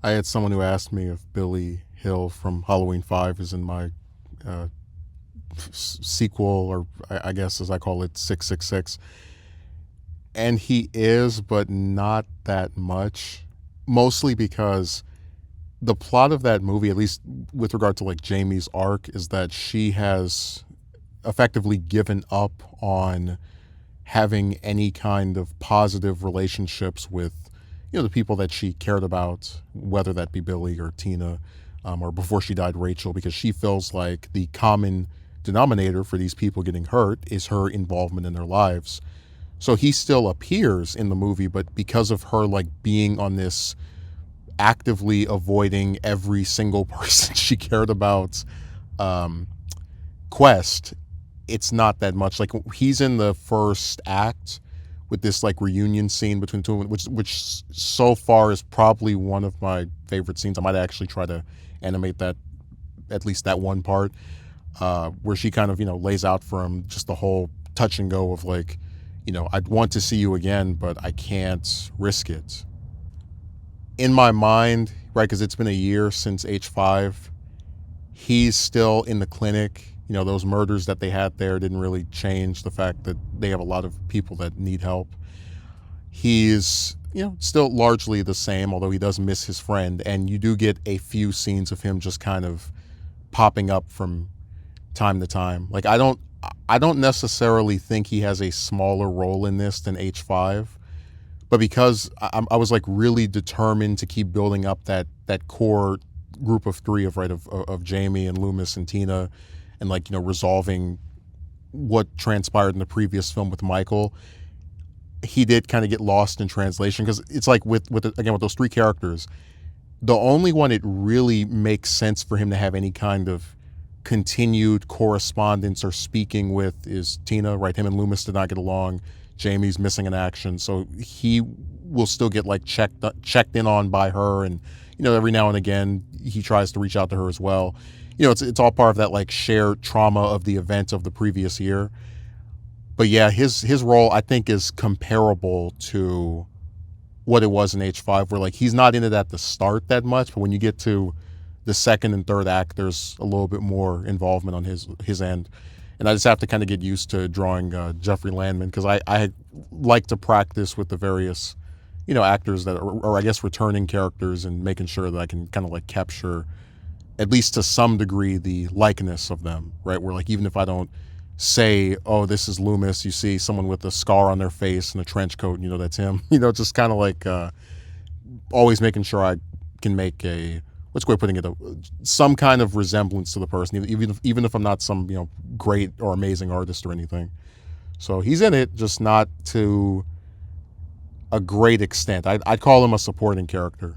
I had someone who asked me if Billy Hill from Halloween 5 is in my uh, sequel, or I guess as I call it, 666. And he is, but not that much. Mostly because the plot of that movie, at least with regard to like Jamie's arc, is that she has effectively given up on having any kind of positive relationships with the people that she cared about, whether that be Billy or Tina, or before she died, Rachel, because she feels like the common denominator for these people getting hurt is her involvement in their lives. So he still appears in the movie, but because of her like being on this actively avoiding every single person she cared about um, quest, it's not that much. Like he's in the first act with this like reunion scene between two, which so far is probably one of my favorite scenes. I might actually try to animate that, at least that one part, where she kind of lays out for him just the whole touch and go of like, I'd want to see you again, but I can't risk it. In my mind, right, because it's been a year since H5, he's still in the clinic. Those murders that they had there didn't really change the fact that they have a lot of people that need help. He's, still largely the same, although he does miss his friend. And you do get a few scenes of him just kind of popping up from time to time. Like I don't necessarily think he has a smaller role in this than H5, but because I was like really determined to keep building up that core group of three of Jamie and Loomis and Tina, and like resolving what transpired in the previous film with Michael, he did kind of get lost in translation because it's like with again with those three characters, the only one it really makes sense for him to have any kind of continued correspondence or speaking with is Tina, right? Him and Loomis did not get along. Jamie's missing in action, so he will still get like checked in on by her, and every now and again he tries to reach out to her as well. It's all part of that like shared trauma of the event of the previous year. But yeah, his role I think is comparable to what it was in H5, where like he's not in it at the start that much, but when you get to the second and third act, there's a little bit more involvement on his end. And I just have to kind of get used to drawing Jeffrey Landman, because I like to practice with the various actors that are, or I guess returning characters, and making sure that I can kind of like capture at least to some degree the likeness of them, right? Where like even if I don't say, oh, this is Loomis, you see someone with a scar on their face and a trench coat, and that's him. Just kind of like always making sure I can make a, what's the way of putting it, some kind of resemblance to the person, even if I'm not some great or amazing artist or anything. So he's in it, just not to a great extent. I'd call him a supporting character.